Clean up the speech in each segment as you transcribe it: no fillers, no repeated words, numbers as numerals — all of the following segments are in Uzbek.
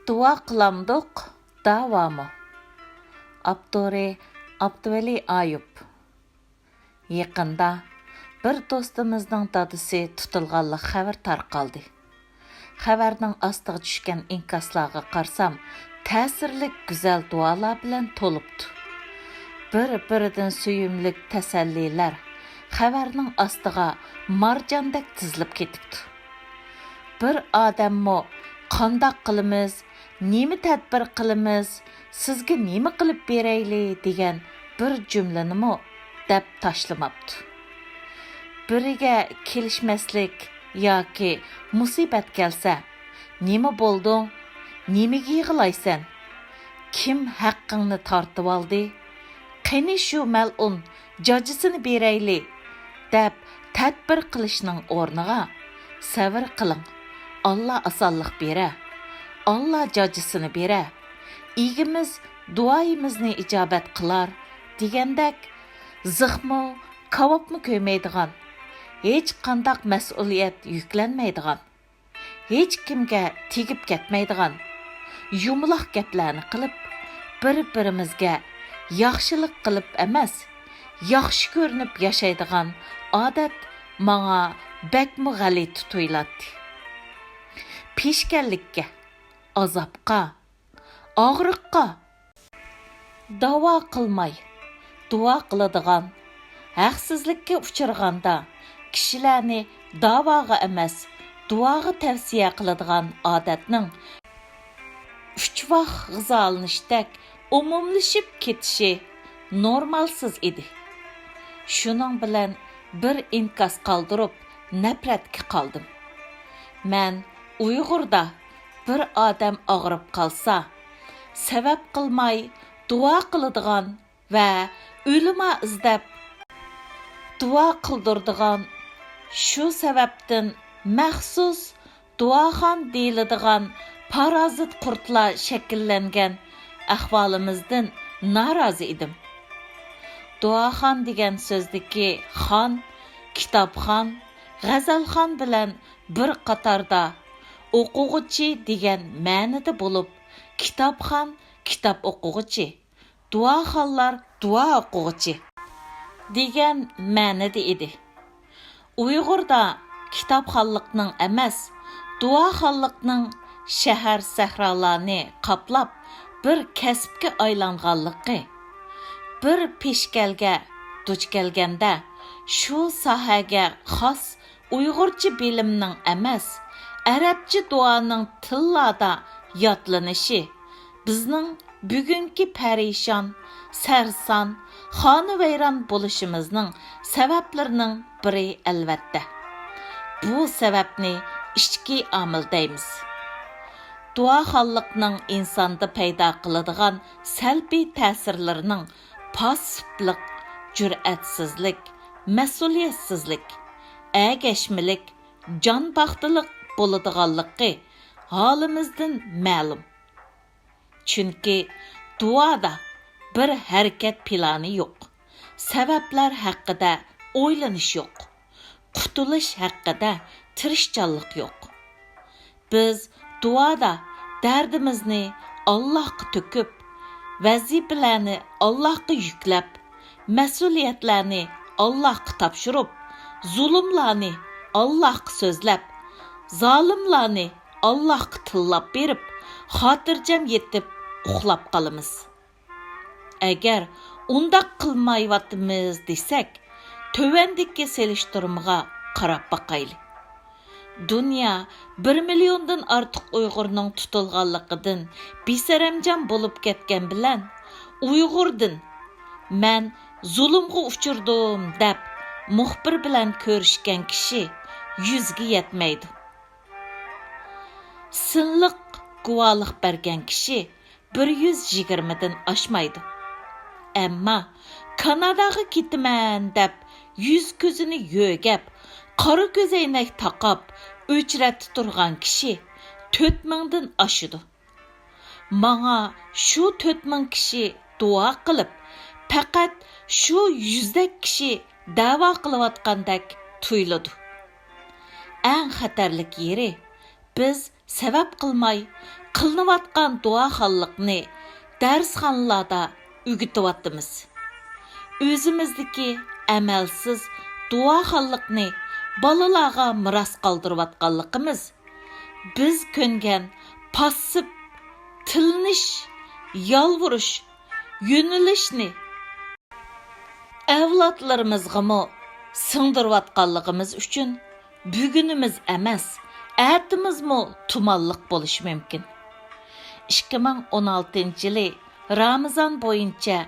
Dua qılamdıq, davamı. Abduri Abduvali Ayub. Yaqında bir do'stimizning dadisi tutilganlik xabar tarqaldi. Xabarning ostiga tushgan inkaslarga qarsam, ta'sirli go'zal duolar bilan to'libdi. Bir-biridan suyumlik tasallilar xabarning ostiga marjondek tizilib ketibdi. Bir odammo qandoq qilamiz, nima tadbir qilamiz, sizga nima qilib berayli degan bir jumlanimi deb tashlamabdi. Biriga kelishmaslik yoki musibat kelsa, nima bo'lding, nimaga yig'laysan, kim haqqingni tortib oldi, qani shu mal'un jojisini berayli deb tadbir qilishning o'rniga sabr qiling, Allah osonlik bera, Allah jojisini bera, igimiz duoyimizni ijobat qilar degandek zixmo, kavobmi ko'maydigan, hech qandaq mas'uliyat yuklanmaydigan, hech kimga tegib ketmaydigan, yumloq gaplarni qilib, bir-birimizga yaxshilik qilib emas, yaxshi ko'rinib yashaydigan odat menga bakmi g'alati tuyuladi. Peshkanlikka, azobga, og'riqqa davo qilmay, duo qiladigan, haqsizlikka uchraganda kishilarni davoga emas, duoga tavsiya qiladigan odatning uch vaqt g'izolanishdak umumlashib ketishi normalsiz edi. Shuning bilan bir inkas qoldirib, nafratga qoldim. Men Uyg'urda bir odam og'rib qolsa, sabab qilmay duo qiladigan va ulamo izlab duo qildiradigan, shu sababdan maxsus duoxon deyiladigan parazit qurtlar shakllangan ahvolimizdan norozi edim. Duoxon degan so'zdagi xon, kitobxon, g'azalxon bilan bir qatorda o'quvchi degan ma'noda bo'lib, kitobxon kitob o'quvchi, duoxonlar duo o'quvchi degan ma'noda edi. Uyg'urda kitobxonlikning emas, duoxonlikning shahar sahrolarni qoplab bir kasbga aylanganligi, bir peshkalga duch kelganda shu sohaga xos Uyg'urcha bilimning emas, arabcha duoning tillarda yodlanishi bizning bugungi parishon, sarson, xonavayron bo'lishimizning sabablarining biri albatta. Bu sababni ichki omil deymiz. Duoxonlikning insonda paydo qiladigan salbiy ta'sirlarining pasiflik, jur'atsizlik, mas'uliyatsizlik, agashmilik, jonbaxtlik bo'ladiganligi holimizdan ma'lum. Chunki duoda bir harakat plani yo'q, sabablar haqida o'ylanish yo'q, qutulish haqida tirishchanlik yo'q. Biz duoda dardimizni Allohga to'kib, vazifalarni Allohga yuklab, mas'uliyatlarni Allohga topshirib, zulmlarni Allohga so'zlab, zolimlarni Allohga tillab berib, xotirjam yetib uxlab qolamiz. Agar undaq qilmayotimiz desak, tövendagi selishtirmaga qarab baqayli. Dünya 1 milliondan ortiq Uyg'urning tutilganligidan besaramjon bo'lib ketgan bilan Uyg'urdan men zulmga uchirdim deb muxbir bilan ko'rishgan kishi 100 ga yetmaydi. Sinliq guvohlik bergan kishi 120 dan oshmaydi. Ammo Kanadaga ketaman deb 100 ko'zini yo'gab, qora ko'zoynak taqab, o'chratib turgan kishi 4000 dan oshidi. Menga shu 4000 kishi duo qilib, faqat shu 100dak kishi da'vo qilayotgandek tuyuladi. Eng xatarlik yeri biz sabab qilmay, qilinayotgan duoxonlikni darsxonalarda o'rgatyapmiz. O'zimizdagi amalsiz duoxonlikni balalarga miros qoldirayotganligimiz biz ko'ngan passiv tilnish, yalvurish, yo'nalishni avlodlarimizga singdirayotganligimiz uchun bugunimiz emas, atimizmi tumanliq bo'lishi mumkin. 2016-yili Ramazon bo'yicha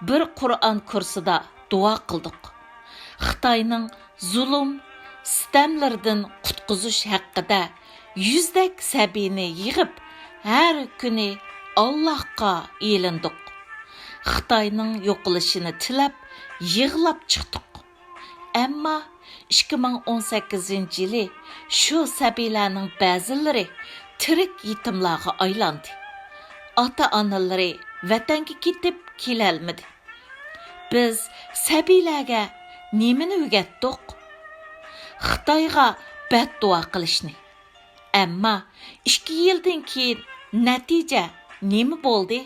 bir Qur'on kursida duo qildik. Xitoyning zulm, sitamlardan qutqizish haqida yüzdak sabini yig'ib, har kuni Allohga elindik. Xitoyning yo'qolishini tilab, yig'lab chiqdik. Ammo 2018-yili shu sabilarning ba'zilari tirik yetimlarga aylandi. Ota-onalari vatanga ketib kelolmadi. Biz sabilarga nimani o'rgatdik? Xitoyga badduo qilishni. Ammo 2 yildan keyin natija nima bo'ldi?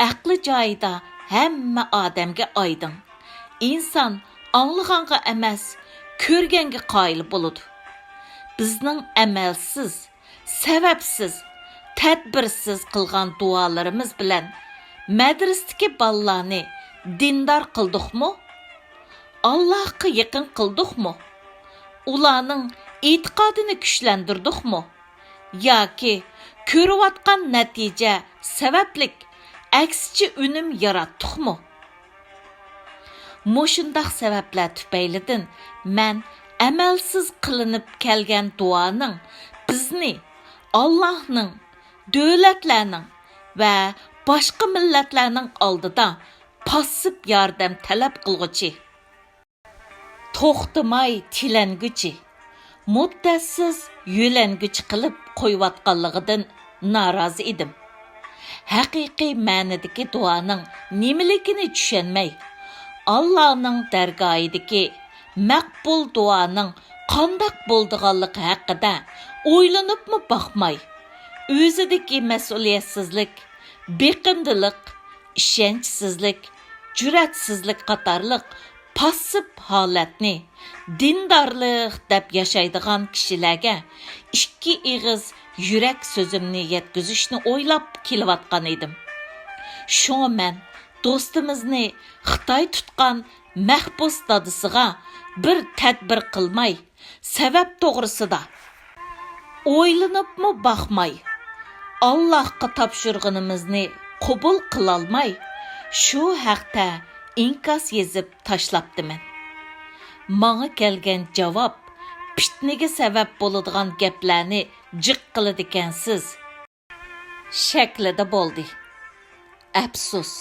Aqli joyida hamma odamga oydin. İnsan anlaganga emas, ko'rganga qoyil bo'ladi. Bizning amalsiz, sababsiz, tadbirsiz qilgan duolarimiz bilan madrasadagi bolalarni dindor qildikmi? Allohga yaqin qildikmi? Ularning e'tiqodini kuchlantirdikmi? Yoki ko'rayotgan natija sabablik aksicha unum yaratdikmi? Moşundaq sabablar tüpeylidən mən əməlsiz qılınıb gəlgən duanın bizni Allah'ның, dövlətlərinin və başqa millətlərinin aldıda passib yardım tələb qılğıcı, toxtumay tiləngücü, müddətsiz yöləngücü qılıb qoyuvatqanlığıdan narazı idim. Həqiqi mənidiki duanın nimilikini düşənməy, Allah'ның dərgahidəki məqbul duanın qandaq bolduğanlıq haqqında oylanıbmı baxmay, özüdəki məsuliyyətsizlik, beqindiliq, işençsizlik, cüratsizlik qatarlıq passib halətni dindarlıq dəb yaşaydıgan kişilərə 2 iğiz yürək sözümni yetkizishni oylab kelivatqan edim. Şoňa mən dostimizni Xitoy tutqan mahbus dadısıga bir tadbir qilmay, sabab to'g'risida o'ylanibmi baxmay, Allohga topshirganimizni qabul qilolmay, shu haqda inkas yezib tashlabdiman. Manga kelgan javob fitnaga sabab bo'ladigan gaplarni jiq qiladikansiz shaklida bo'ldi. Afsus,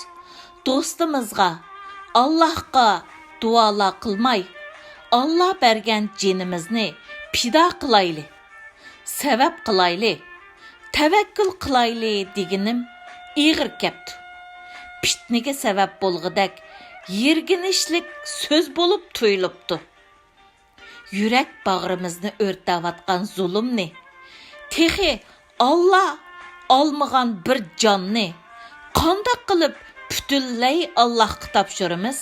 dostimizga Allohga duolar qilmay, Allah bergan jinimizni pido qilayli, sabab qilayli, tavakkul qilayli deginim ig'ir kepti. Fitnaga sabab bo'lg'idak yerginishlik so'z bo'lib tuyulibdi. Yurak bag'rimizni o'rtayotgan zulmni, texi Allah olmagan bir jonni qanday qilib butunlay Allohga topshiramiz?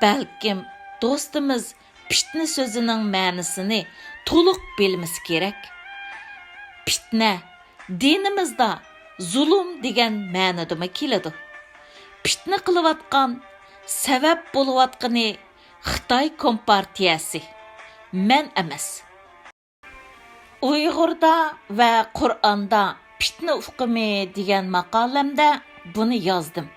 Balkim dostimiz fitna so'zining ma'nosini to'liq bilmesi kerak. Fitna dinimizda zulm degan ma'nodami keladi. Fitna qilayotgan, sabab bo'layotgani Xitoy Kompartiyasi, men emas. Uyg'urda va Qur'onda fitna hukmi degan maqolamda buni yozdim.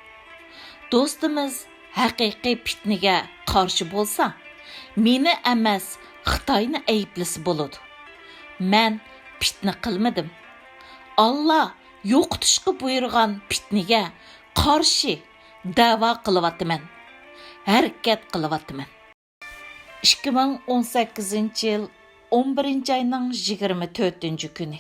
Dostimiz haqiqiy fitnaga qarshi bo'lsa, meni emas, Xitoyni ayblisi bo'ladi. Men fitna qilmadim. Allah yo'qotishga buyurgan fitnaga qarshi da'vo qilyapman. Harakat qilyapman. 2018-yil 11-oyning 24-kuni